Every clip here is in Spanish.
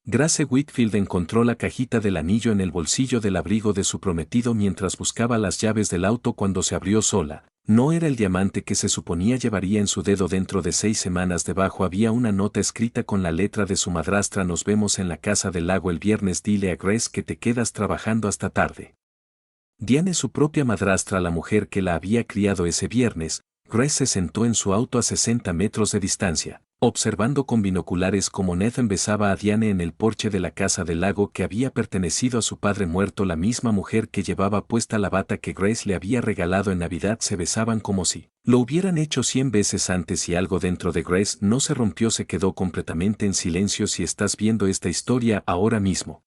Grace Whitfield encontró la cajita del anillo en el bolsillo del abrigo de su prometido mientras buscaba las llaves del auto cuando se abrió sola. No era el diamante que se suponía llevaría en su dedo dentro de 6 semanas. Debajo había una nota escrita con la letra de su madrastra: nos vemos en la casa del lago el viernes, dile a Grace que te quedas trabajando hasta tarde. Diane, su propia madrastra, la mujer que la había criado ese viernes. Grace se sentó en su auto a 60 metros de distancia, observando con binoculares cómo Nathan besaba a Diane en el porche de la casa del lago que había pertenecido a su padre muerto. La misma mujer que llevaba puesta la bata que Grace le había regalado en Navidad. Se besaban como si lo hubieran hecho 100 veces antes, y algo dentro de Grace no se rompió, se quedó completamente en silencio. Si estás viendo esta historia ahora mismo,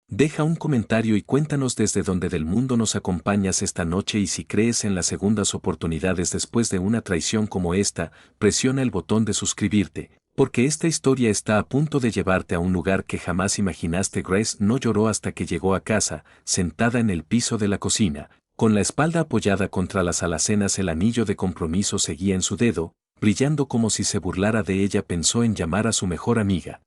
deja un comentario y cuéntanos desde dónde del mundo nos acompañas esta noche, y si crees en las segundas oportunidades después de una traición como esta, presiona el botón de suscribirte, porque esta historia está a punto de llevarte a un lugar que jamás imaginaste. Grace no lloró hasta que llegó a casa, sentada en el piso de la cocina, con la espalda apoyada contra las alacenas. El anillo de compromiso seguía en su dedo, brillando como si se burlara de ella. Pensó en llamar a su mejor amiga.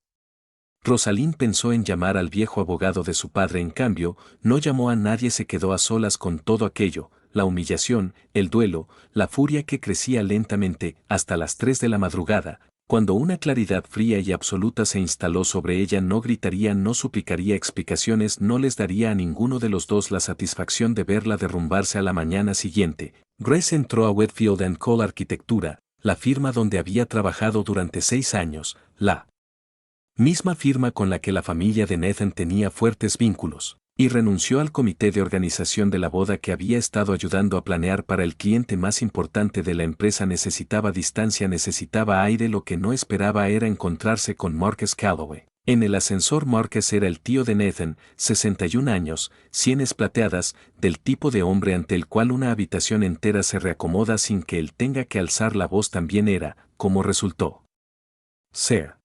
Rosalind pensó en llamar al viejo abogado de su padre. En cambio, no llamó a nadie. Se quedó a solas con todo aquello, la humillación, el duelo, la furia que crecía lentamente, hasta las 3 de la madrugada, cuando una claridad fría y absoluta se instaló sobre ella. No gritaría, no suplicaría explicaciones, no les daría a ninguno de los dos la satisfacción de verla derrumbarse. A la mañana siguiente, Grace entró a Whitfield & Cole Arquitectura, la firma donde había trabajado durante 6 años, la misma firma con la que la familia de Nathan tenía fuertes vínculos, y renunció al comité de organización de la boda que había estado ayudando a planear para el cliente más importante de la empresa. Necesitaba distancia, necesitaba aire. Lo que no esperaba era encontrarse con Marcus Calloway. En el ascensor, Marcus era el tío de Nathan, 61 años, sienes plateadas, del tipo de hombre ante el cual una habitación entera se reacomoda sin que él tenga que alzar la voz. También era, como resultó, ser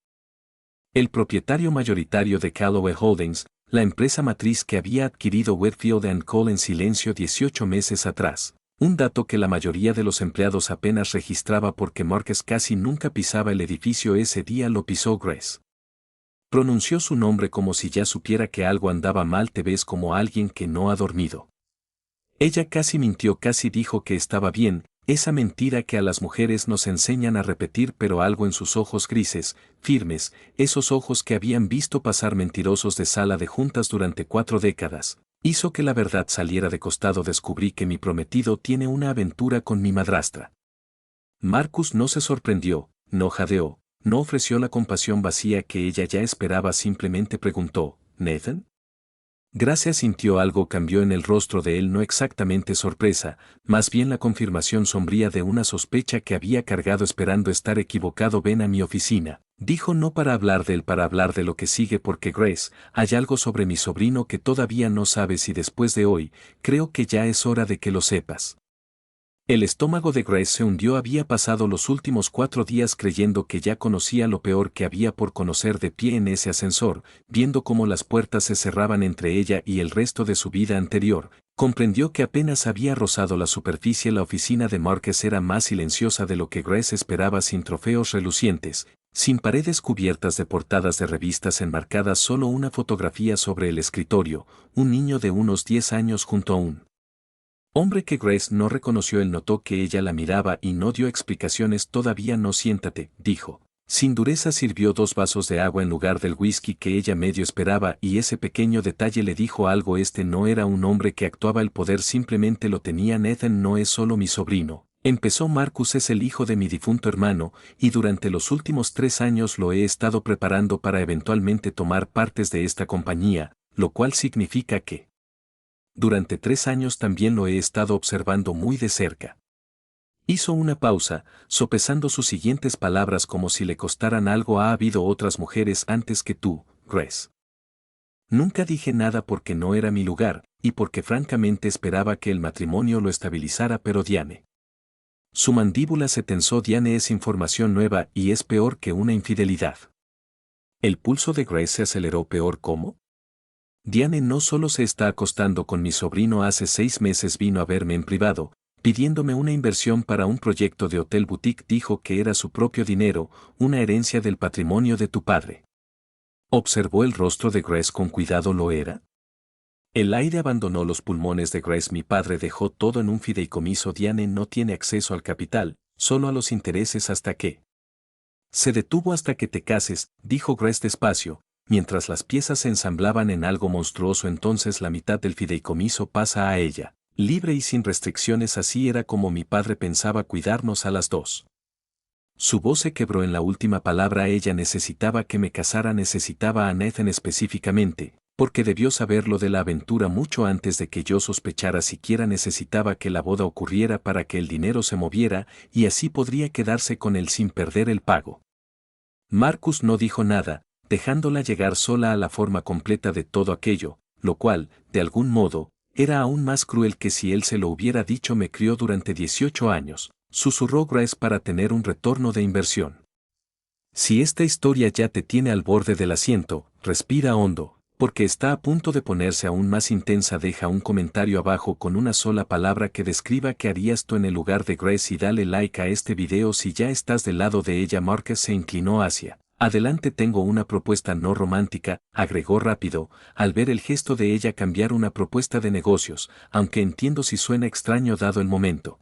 el propietario mayoritario de Calloway Holdings, la empresa matriz que había adquirido Whitfield & Cole en silencio 18 meses atrás. Un dato que la mayoría de los empleados apenas registraba porque Marcus casi nunca pisaba el edificio. Ese día lo pisó Grace. Pronunció su nombre como si ya supiera que algo andaba mal. Te ves como alguien que no ha dormido. Ella casi mintió, casi dijo que estaba bien. Esa mentira que a las mujeres nos enseñan a repetir, pero algo en sus ojos grises, firmes, esos ojos que habían visto pasar mentirosos de sala de juntas durante 4 décadas, hizo que la verdad saliera de costado. Descubrí que mi prometido tiene una aventura con mi madrastra. Marcus no se sorprendió, no jadeó, no ofreció la compasión vacía que ella ya esperaba. Simplemente preguntó: ¿Nathan? Gracia sintió algo cambió en el rostro de él, no exactamente sorpresa, más bien la confirmación sombría de una sospecha que había cargado esperando estar equivocado. Ven a mi oficina, dijo, no para hablar de él, para hablar de lo que sigue, porque Grace, hay algo sobre mi sobrino que todavía no sabes, y después de hoy, creo que ya es hora de que lo sepas. El estómago de Grace se hundió. Había pasado los últimos 4 días creyendo que ya conocía lo peor que había por conocer. De pie en ese ascensor, viendo cómo las puertas se cerraban entre ella y el resto de su vida anterior, comprendió que apenas había rozado la superficie. La oficina de Marcus era más silenciosa de lo que Grace esperaba, sin trofeos relucientes, sin paredes cubiertas de portadas de revistas enmarcadas, solo una fotografía sobre el escritorio, un niño de unos 10 años junto a un hombre que Grace no reconoció. Él notó que ella la miraba y no dio explicaciones. Todavía no. Siéntate, dijo. Sin dureza sirvió 2 vasos de agua en lugar del whisky que ella medio esperaba, y ese pequeño detalle le dijo algo. Este no era un hombre que actuaba, el poder simplemente lo tenía. Nathan no es solo mi sobrino, empezó Marcus, es el hijo de mi difunto hermano, y durante los últimos 3 años lo he estado preparando para eventualmente tomar partes de esta compañía, lo cual significa que durante 3 años también lo he estado observando muy de cerca. Hizo una pausa, sopesando sus siguientes palabras como si le costaran algo. Ha habido otras mujeres antes que tú, Grace. Nunca dije nada porque no era mi lugar, y porque francamente esperaba que el matrimonio lo estabilizara, pero Diane. Su mandíbula se tensó. Diane es información nueva y es peor que una infidelidad. El pulso de Grace se aceleró. ¿Peor cómo? Diane no solo se está acostando con mi sobrino. Hace 6 meses vino a verme en privado, pidiéndome una inversión para un proyecto de hotel boutique. Dijo que era su propio dinero, una herencia del patrimonio de tu padre. Observó el rostro de Grace con cuidado. ¿Lo era? El aire abandonó los pulmones de Grace. Mi padre dejó todo en un fideicomiso. Diane no tiene acceso al capital, solo a los intereses hasta que... Se detuvo. Hasta que te cases, dijo Grace despacio, mientras las piezas se ensamblaban en algo monstruoso. Entonces la mitad del fideicomiso pasa a ella, libre y sin restricciones. Así era como mi padre pensaba cuidarnos a las dos. Su voz se quebró en la última palabra. Ella necesitaba que me casara. Necesitaba a Nathan específicamente, porque debió saber lo de la aventura mucho antes de que yo sospechara siquiera. Necesitaba que la boda ocurriera para que el dinero se moviera, y así podría quedarse con él sin perder el pago. Marcus no dijo nada, dejándola llegar sola a la forma completa de todo aquello, lo cual, de algún modo, era aún más cruel que si él se lo hubiera dicho. Me crió durante 18 años, susurró Grace, para tener un retorno de inversión. Si esta historia ya te tiene al borde del asiento, respira hondo, porque está a punto de ponerse aún más intensa. Deja un comentario abajo con una sola palabra que describa qué harías tú en el lugar de Grace y dale like a este video si ya estás del lado de ella. Marcus se inclinó hacia adelante. Tengo una propuesta no romántica, agregó rápido, al ver el gesto de ella cambiar. Una propuesta de negocios, aunque entiendo si suena extraño dado el momento.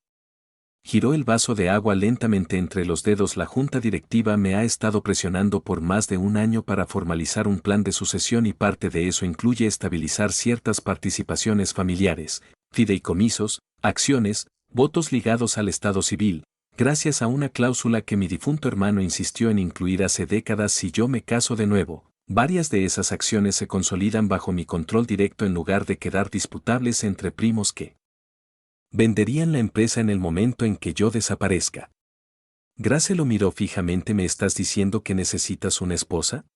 Giró el vaso de agua lentamente entre los dedos. La junta directiva me ha estado presionando por más de un año para formalizar un plan de sucesión, y parte de eso incluye estabilizar ciertas participaciones familiares, fideicomisos, acciones, votos ligados al estado civil, gracias a una cláusula que mi difunto hermano insistió en incluir hace décadas. Si yo me caso de nuevo, varias de esas acciones se consolidan bajo mi control directo en lugar de quedar disputables entre primos que venderían la empresa en el momento en que yo desaparezca. Grace lo miró fijamente. ¿Me estás diciendo que necesitas una esposa?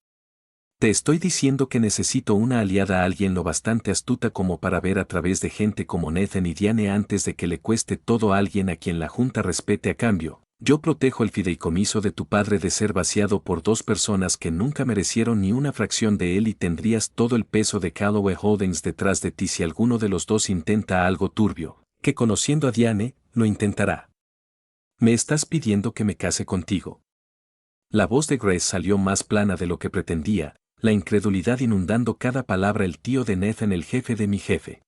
Te estoy diciendo que necesito una aliada, alguien lo bastante astuta como para ver a través de gente como Nathan y Diane antes de que le cueste todo, alguien a quien la junta respete. A cambio, yo protejo el fideicomiso de tu padre de ser vaciado por dos personas que nunca merecieron ni una fracción de él, y tendrías todo el peso de Calloway Holdings detrás de ti si alguno de los dos intenta algo turbio, que conociendo a Diane, lo intentará. ¿Me estás pidiendo que me case contigo? La voz de Grace salió más plana de lo que pretendía, la incredulidad inundando cada palabra. El tío de Nathan, el jefe de mi jefe.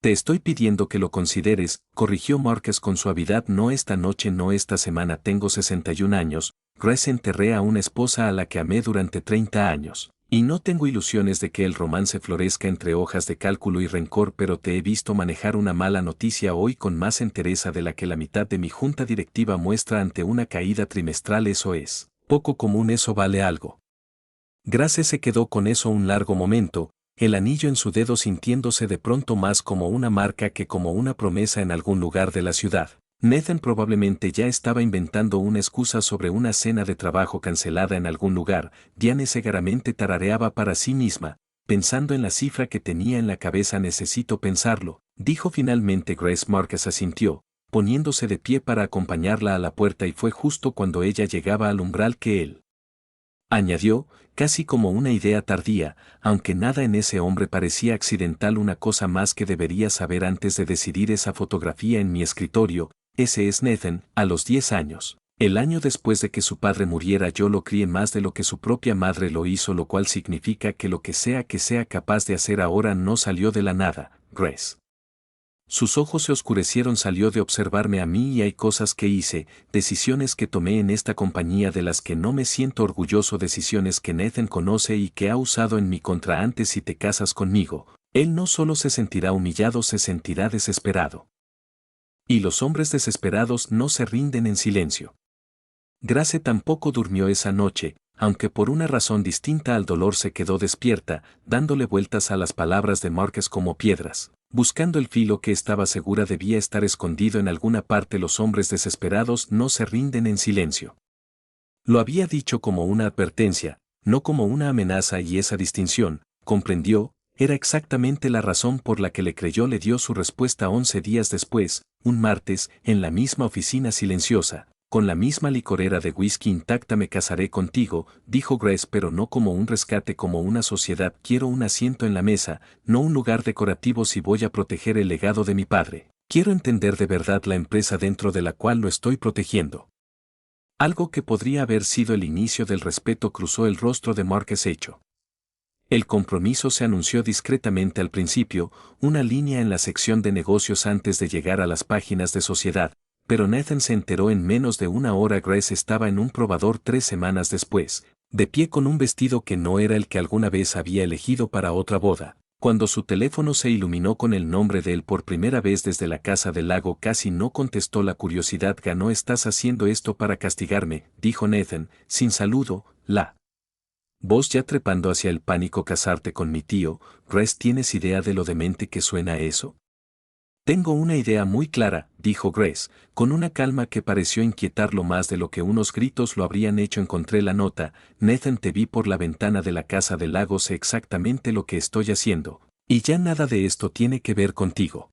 Te estoy pidiendo que lo consideres, corrigió Marcus con suavidad. No esta noche, no esta semana. Tengo 61 años, Grace. Enterré a una esposa a la que amé durante 30 años. Y no tengo ilusiones de que el romance florezca entre hojas de cálculo y rencor, pero te he visto manejar una mala noticia hoy con más entereza de la que la mitad de mi junta directiva muestra ante una caída trimestral. Eso es poco común. Eso vale algo. Grace se quedó con eso un largo momento, el anillo en su dedo sintiéndose de pronto más como una marca que como una promesa en algún lugar de la ciudad. Nathan probablemente ya estaba inventando una excusa sobre una cena de trabajo cancelada en algún lugar. Diane segaramente tarareaba para sí misma, pensando en la cifra que tenía en la cabeza. Necesito pensarlo, dijo finalmente Grace. Marcus asintió, poniéndose de pie para acompañarla a la puerta, y fue justo cuando ella llegaba al umbral que él añadió, casi como una idea tardía, aunque nada en ese hombre parecía accidental. Una cosa más que debería saber antes de decidir: esa fotografía en mi escritorio, ese es Nathan, a los 10 años. El año después de que su padre muriera. Yo lo crié más de lo que su propia madre lo hizo, lo cual significa que lo que sea capaz de hacer ahora no salió de la nada, Grace. Sus ojos se oscurecieron. Salió de observarme a mí, y hay cosas que hice, decisiones que tomé en esta compañía de las que no me siento orgulloso, decisiones que Nathan conoce y que ha usado en mi contra antes. Si te casas conmigo, él no solo se sentirá humillado, se sentirá desesperado. Y los hombres desesperados no se rinden en silencio. Grace tampoco durmió esa noche, aunque por una razón distinta al dolor se quedó despierta, dándole vueltas a las palabras de Marcus como piedras, buscando el filo que estaba segura debía estar escondido en alguna parte. Los hombres desesperados no se rinden en silencio. Lo había dicho como una advertencia, no como una amenaza, y esa distinción, comprendió, era exactamente la razón por la que le creyó. Le dio su respuesta 11 días después, un martes, en la misma oficina silenciosa, con la misma licorera de whisky intacta. Me casaré contigo, dijo Grace, pero no como un rescate, como una sociedad. Quiero un asiento en la mesa, no un lugar decorativo. Si voy a proteger el legado de mi padre, quiero entender de verdad la empresa dentro de la cual lo estoy protegiendo. Algo que podría haber sido el inicio del respeto cruzó el rostro de Marcus hecho El compromiso se anunció discretamente al principio, una línea en la sección de negocios antes de llegar a las páginas de sociedad, pero Nathan se enteró en menos de una hora. Grace estaba en un probador 3 semanas después, de pie con un vestido que no era el que alguna vez había elegido para otra boda. Cuando su teléfono se iluminó con el nombre de él por primera vez desde la casa del lago, casi no contestó. La curiosidad ganó. ¿Estás haciendo esto para castigarme?, dijo Nathan, sin saludo. La voz ya trepando hacia el pánico. Casarte con mi tío. Grace, ¿tienes idea de lo demente que suena eso? Tengo una idea muy clara, dijo Grace, con una calma que pareció inquietarlo más de lo que unos gritos lo habrían hecho. Encontré la nota. Nathan, te vi por la ventana de la casa del lago. Sé exactamente lo que estoy haciendo, y ya nada de esto tiene que ver contigo.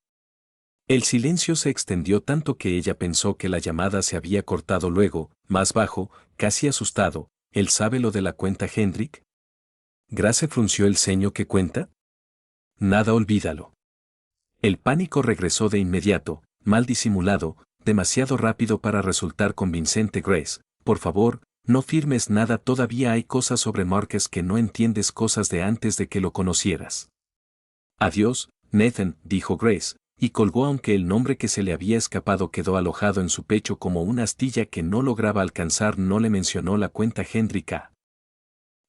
El silencio se extendió tanto que ella pensó que la llamada se había cortado. Luego, más bajo, casi asustado, ¿él sabe lo de la cuenta, Hendrik? Grace frunció el ceño. ¿Qué cuenta? Nada, olvídalo. El pánico regresó de inmediato, mal disimulado, demasiado rápido para resultar convincente. Grace, por favor, no firmes nada. Todavía hay cosas sobre Marcus que no entiendes, cosas de antes de que lo conocieras. Adiós, Nathan, dijo Grace, y colgó, aunque el nombre que se le había escapado quedó alojado en su pecho como una astilla que no lograba alcanzar. No le mencionó la cuenta Hendrik a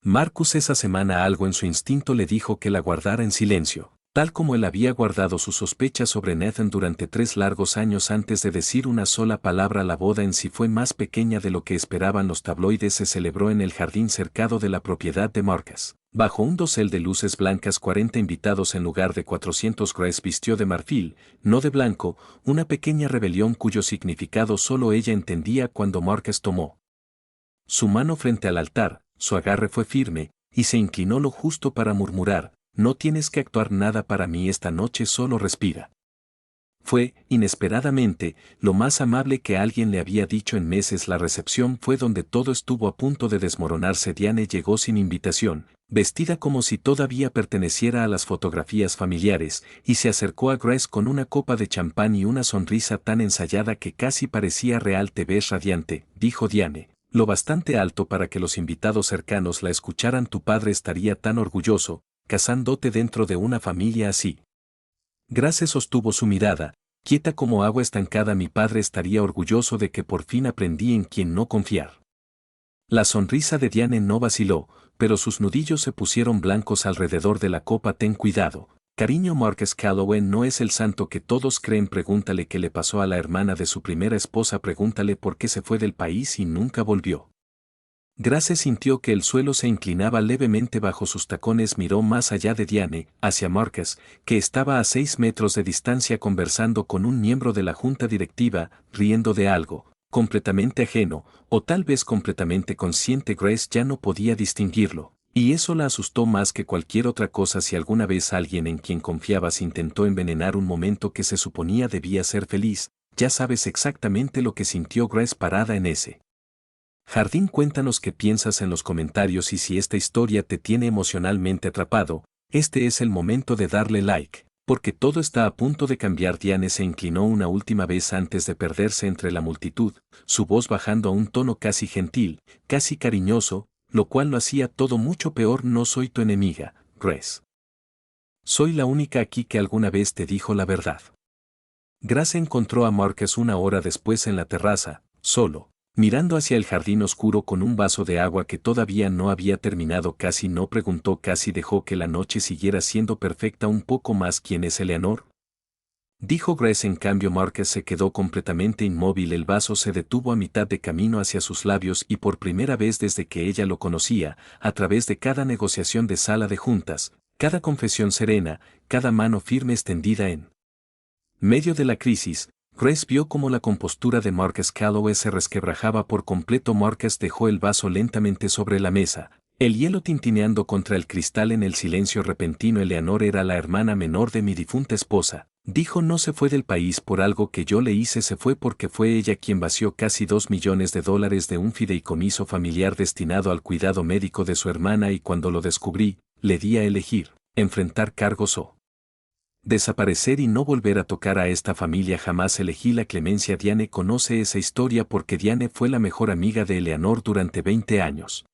Marcus esa semana. Algo en su instinto le dijo que la guardara en silencio, tal como él había guardado sus sospechas sobre Nathan durante 3 largos años antes de decir una sola palabra. La boda en sí fue más pequeña de lo que esperaban los tabloides. Se celebró en el jardín cercado de la propiedad de Marcus, bajo un dosel de luces blancas. 40 invitados en lugar de 400. Grace vistió de marfil, no de blanco, una pequeña rebelión cuyo significado solo ella entendía. Cuando Marcus tomó su mano frente al altar, su agarre fue firme, y se inclinó lo justo para murmurar: no tienes que actuar nada para mí esta noche, solo respira. Fue, inesperadamente, lo más amable que alguien le había dicho en meses. La recepción fue donde todo estuvo a punto de desmoronarse. Diane llegó sin invitación, vestida como si todavía perteneciera a las fotografías familiares, y se acercó a Grace con una copa de champán y una sonrisa tan ensayada que casi parecía real. Te ves radiante, dijo Diane, lo bastante alto para que los invitados cercanos la escucharan. Tu padre estaría tan orgulloso, casándote dentro de una familia así. Grace sostuvo su mirada, quieta como agua estancada. Mi padre estaría orgulloso de que por fin aprendí en quién no confiar. La sonrisa de Diane no vaciló, pero sus nudillos se pusieron blancos alrededor de la copa. Ten cuidado, cariño. Marcus Calloway no es el santo que todos creen. Pregúntale qué le pasó a la hermana de su primera esposa. Pregúntale por qué se fue del país y nunca volvió. Grace sintió que el suelo se inclinaba levemente bajo sus tacones. Miró más allá de Diane, hacia Marcus, que estaba a 6 metros de distancia conversando con un miembro de la junta directiva, riendo de algo completamente ajeno, o tal vez completamente consciente. Grace ya no podía distinguirlo, y eso la asustó más que cualquier otra cosa. Si alguna vez alguien en quien confiabas intentó envenenar un momento que se suponía debía ser feliz, ya sabes exactamente lo que sintió Grace parada en ese jardín. Cuéntanos qué piensas en los comentarios, y si esta historia te tiene emocionalmente atrapado, este es el momento de darle like, porque todo está a punto de cambiar. Diane se inclinó una última vez antes de perderse entre la multitud, su voz bajando a un tono casi gentil, casi cariñoso, lo cual lo hacía todo mucho peor. No soy tu enemiga, Grace. Soy la única aquí que alguna vez te dijo la verdad. Grace encontró a Marcus una hora después en la terraza, solo, mirando hacia el jardín oscuro con un vaso de agua que todavía no había terminado. Casi no preguntó, casi dejó que la noche siguiera siendo perfecta un poco más. ¿Quién es Eleanor?, dijo Grace. En cambio Marcus se quedó completamente inmóvil. El vaso se detuvo a mitad de camino hacia sus labios, y por primera vez desde que ella lo conocía, a través de cada negociación de sala de juntas, cada confesión serena, cada mano firme extendida en medio de la crisis, Grace vio cómo la compostura de Marcus Calloway se resquebrajaba por completo. Marcus dejó el vaso lentamente sobre la mesa, el hielo tintineando contra el cristal en el silencio repentino. Eleanor era la hermana menor de mi difunta esposa, dijo. No se fue del país por algo que yo le hice, se fue porque fue ella quien vació casi $2 millones de un fideicomiso familiar destinado al cuidado médico de su hermana, y cuando lo descubrí, le di a elegir: enfrentar cargos o desaparecer y no volver a tocar a esta familia. Jamás elegí la clemencia. Diane conoce esa historia porque Diane fue la mejor amiga de Eleanor durante 20 años.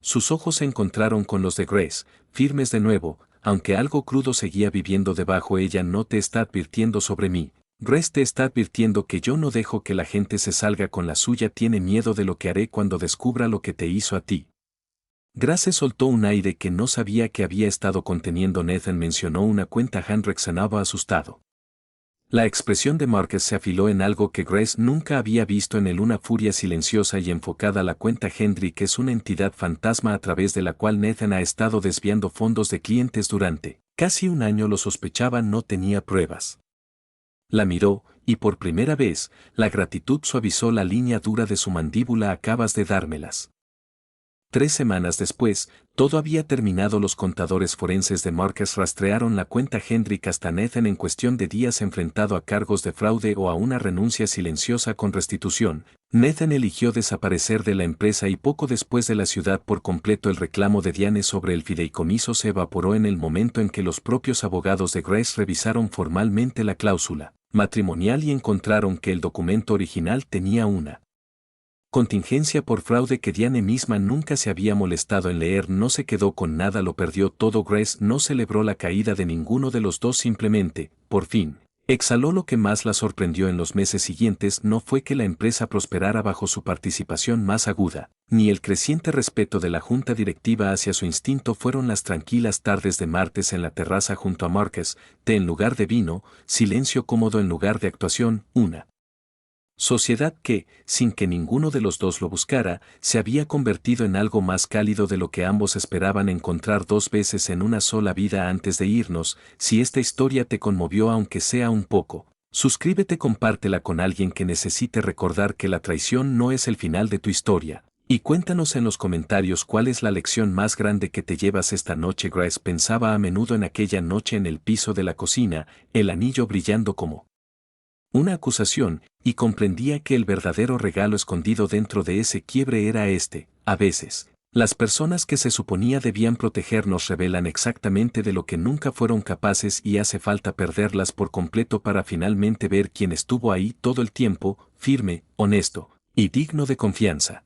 Sus ojos se encontraron con los de Grace, firmes de nuevo, aunque algo crudo seguía viviendo debajo. Ella no te está advirtiendo sobre mí. Grace te está advirtiendo que yo no dejo que la gente se salga con la suya. Tiene miedo de lo que haré cuando descubra lo que te hizo a ti. Grace soltó un aire que no sabía que había estado conteniendo. Nathan mencionó una cuenta. Henrik sonaba asustado. La expresión de Marcus se afiló en algo que Grace nunca había visto en él, una furia silenciosa y enfocada. La cuenta Hendrik es una entidad fantasma a través de la cual Nathan ha estado desviando fondos de clientes durante casi un año. Lo sospechaba, no tenía pruebas. La miró, y por primera vez, la gratitud suavizó la línea dura de su mandíbula. Acabas de dármelas. 3 semanas después, todo había terminado. Los contadores forenses de Marcus rastrearon la cuenta Hendrik hasta Nathan en cuestión de días, enfrentado a cargos de fraude o a una renuncia silenciosa con restitución. Nathan eligió desaparecer de la empresa y poco después de la ciudad por completo. El reclamo de Diane sobre el fideicomiso se evaporó en el momento en que los propios abogados de Grace revisaron formalmente la cláusula matrimonial y encontraron que el documento original tenía una contingencia por fraude que Diane misma nunca se había molestado en leer. No se quedó con nada, lo perdió todo. Grace no celebró la caída de ninguno de los dos, simplemente, por fin, exhaló. Lo que más la sorprendió en los meses siguientes no fue que la empresa prosperara bajo su participación más aguda, ni el creciente respeto de la junta directiva hacia su instinto. Fueron las tranquilas tardes de martes en la terraza junto a Marcus, té en lugar de vino, silencio cómodo en lugar de actuación, una sociedad que, sin que ninguno de los dos lo buscara, se había convertido en algo más cálido de lo que ambos esperaban encontrar 2 veces en una sola vida. Antes de irnos, si esta historia te conmovió aunque sea un poco, suscríbete, compártela con alguien que necesite recordar que la traición no es el final de tu historia. Y cuéntanos en los comentarios cuál es la lección más grande que te llevas esta noche. Grace pensaba a menudo en aquella noche en el piso de la cocina, el anillo brillando como una acusación, y comprendía que el verdadero regalo escondido dentro de ese quiebre era este. A veces, las personas que se suponía debían protegernos revelan exactamente de lo que nunca fueron capaces, y hace falta perderlas por completo para finalmente ver quién estuvo ahí todo el tiempo, firme, honesto y digno de confianza.